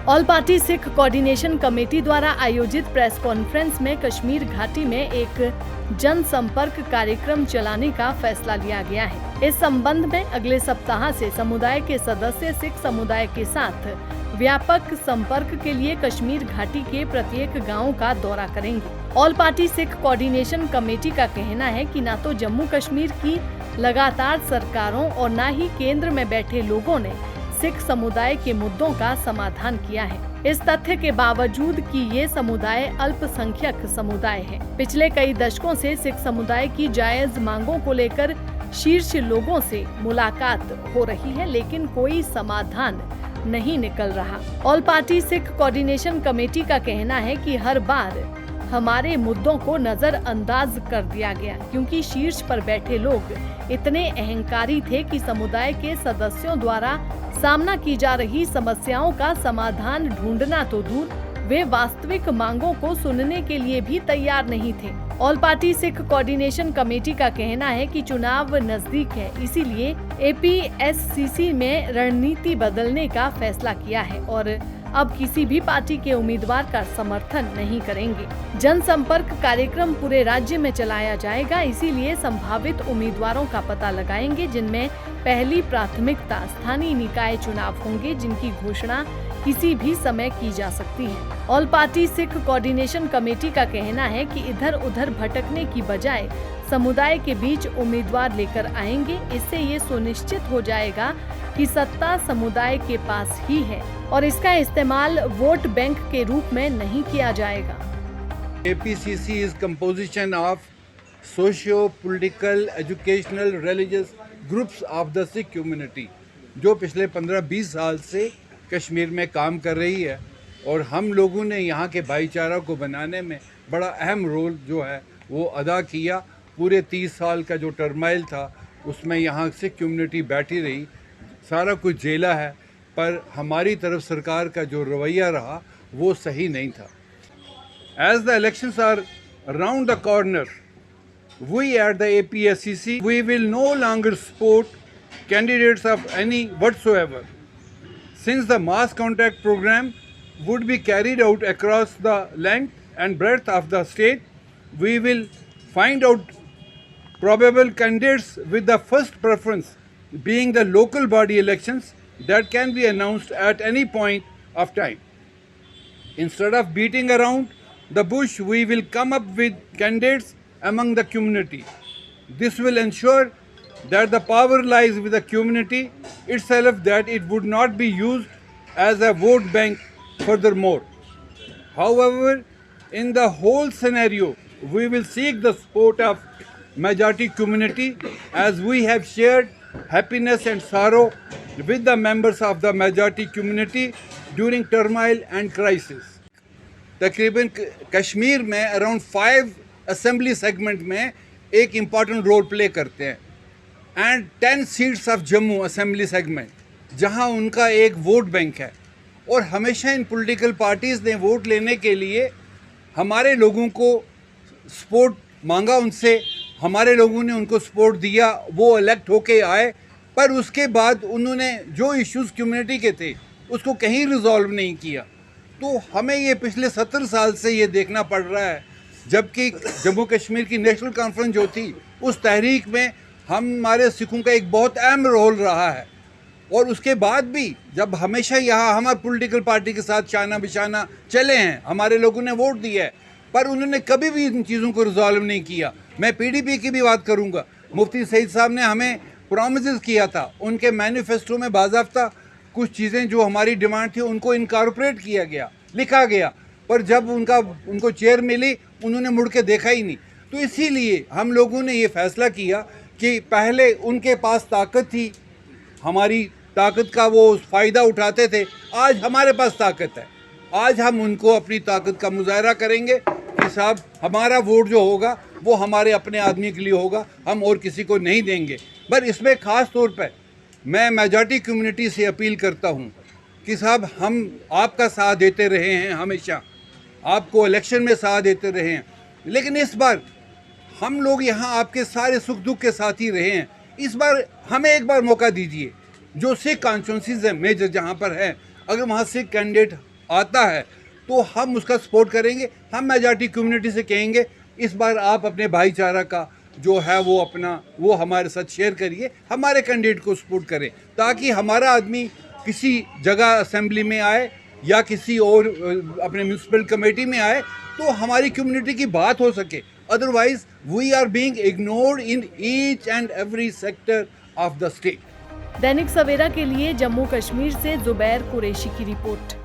All party Sikh coordination committee द्वारा आयोजित press conference में कश्मीर घाटी में एक जनसंपर्क कार्यक्रम चलाने का फैसला लिया गया है। इस संबंध में अगले सप्ताह से समुदाय के सदस्य सिख समुदाय के साथ व्यापक संपर्क के लिए कश्मीर घाटी के प्रत्येक गांव का दौरा करेंगे। All party Sikh coordination committee का कहना है कि न तो जम्मू कश्मीर की लगातार सरकारों और न ही केंद्र में बैठे लोगों ने सिख समुदाय के मुद्दों का समाधान किया है। इस तथ्य के बावजूद कि ये समुदाय अल्पसंख्यक समुदाय है, पिछले कई दशकों से सिख समुदाय की जायज मांगों को लेकर शीर्ष लोगों से मुलाकात हो रही है, लेकिन कोई समाधान नहीं निकल रहा। All party Sikh coordination committee का कहना है कि हर बार हमारे मुद्दों को नजरअंदाज कर दिया गया, क्योंकि शीर्ष पर बैठे लोग इतने अहंकारी थे कि समुदाय के सदस्यों द्वारा सामना की जा रही समस्याओं का समाधान ढूंढना तो दूर, वे वास्तविक मांगों को सुनने के लिए भी तैयार नहीं थे। All party Sikh coordination committee का कहना है कि चुनाव नजदीक है, इसीलिए APSCC में रणनीति बदलने का फैसला किया है और अब किसी भी पार्टी के उम्मीदवार का समर्थन नहीं करेंगे। जनसंपर्क कार्यक्रम पूरे राज्य में चलाया जाएगा, इसीलिए संभावित उम्मीदवारों का पता लगाएंगे, जिनमें पहली प्राथमिकता स्थानीय निकाय चुनाव होंगे, जिनकी घोषणा किसी भी समय की जा सकती है। All party Sikh coordination committee का कहना है कि इधर उधर भटकने की बजाय समुदाय के बीच उम्मीदवार लेकर आएंगे। इससे ये सुनिश्चित हो जाएगा कि सत्ता समुदाय के पास ही है और इसका इस्तेमाल वोट बैंक के रूप में नहीं किया जाएगा। APCC is composition of socio-political, educational, religious groups of the Sikh community, जो पिछले 15-20 साल से कश्मीर में काम कर रही है और हम लोगों ने यहाँ के भाईचारा को बनाने में बड़ा अहम रोल जो है वो अदा किया। पूरे 30 साल का जो टर्माइल था उसमें यहाँ सिख कम्युनिटी बैठी रही, सारा कुछ झेला है, पर हमारी तरफ सरकार का जो रवैया रहा वो सही नहीं था। As the elections are around the corner, we at the APSCC, we will no longer support candidates of any whatsoever. Since the mass contact program would be carried out across the length and breadth of the state, we will find out probable candidates with the first preference being the local body elections that can be announced at any point of time. Instead of beating around the bush, we will come up with candidates among the community. This will ensure that the power lies with the community itself, that it would not be used as a vote bank furthermore. However, in the whole scenario, we will seek the support of majority community, as we have shared happiness and sorrow with the members of the majority community during turmoil and crisis. तकरीबन कश्मीर में around 5 assembly segment में एक important role play करते हैं and 10 seats of Jammu assembly segment, जहां उनका एक vote bank है। और हमेशा इन पॉलिटिकल पार्टीज़ ने वोट लेने के लिए हमारे लोगों को सपोर्ट मांगा उनसे, हमारे लोगों ने उनको सपोर्ट दिया, वो इलेक्ट होके आए, पर उसके बाद उन्होंने जो इश्यूज़ कम्युनिटी के थे उसको कहीं रिजॉल्व नहीं किया। तो हमें ये पिछले 70 साल से ये देखना पड़ रहा है, जबकि जम्मू कश्मीर की नेशनल कॉन्फ्रेंस जो थी उस तहरीक में हमारे सिखों का एक बहुत अहम रोल रहा है। और उसके बाद भी जब हमेशा यहाँ हमारे पॉलिटिकल पार्टी के साथ शाना बिशाना चले हैं, हमारे लोगों ने वोट दिया है, पर उन्होंने कभी भी इन चीज़ों को रिजॉल्व नहीं किया। मैं PDP की भी बात करूँगा। मुफ्ती सईद साहब ने हमें प्रॉमिसेस किया था, उनके मैनिफेस्टो में बाज़ाब्ता कुछ चीज़ें जो हमारी डिमांड थी उनको इनकॉर्पोरेट किया गया, लिखा गया, पर जब उनको चेयर मिली उन्होंने मुड़ के देखा ही नहीं। तो इसीलिए हम लोगों ने ये फ़ैसला किया कि पहले उनके पास ताकत थी, हमारी ताकत का वो फ़ायदा उठाते थे, आज हमारे पास ताकत है, आज हम उनको अपनी ताकत का मुजाहरा करेंगे कि साहब हमारा वोट जो होगा वो हमारे अपने आदमी के लिए होगा, हम और किसी को नहीं देंगे। पर इसमें ख़ास तौर पर मैं मेजॉरिटी कम्युनिटी से अपील करता हूँ कि साहब हम आपका साथ देते रहे हैं, हमेशा आपको इलेक्शन में साथ देते रहे हैं, लेकिन इस बार हम लोग यहाँ आपके सारे सुख दुख के साथ ही रहे हैं। इस बार हमें एक बार मौका दीजिए। जो सिख कॉन्स्टिट्यूंसीज हैं मेजर जहाँ पर है, अगर वहाँ सिख कैंडिडेट आता है तो हम उसका सपोर्ट करेंगे। हम मेजॉरिटी कम्युनिटी से कहेंगे इस बार आप अपने भाईचारा का जो है वो हमारे साथ शेयर करिए, हमारे कैंडिडेट को सपोर्ट करें, ताकि हमारा आदमी किसी जगह असेंबली में आए या किसी और अपने म्यूनसिपल कमेटी में आए तो हमारी कम्युनिटी की बात हो सके। Otherwise we are being ignored in each and every sector of the state. Dainik Savera के लिए जम्मू कश्मीर से जुबैर कुरैशी की रिपोर्ट।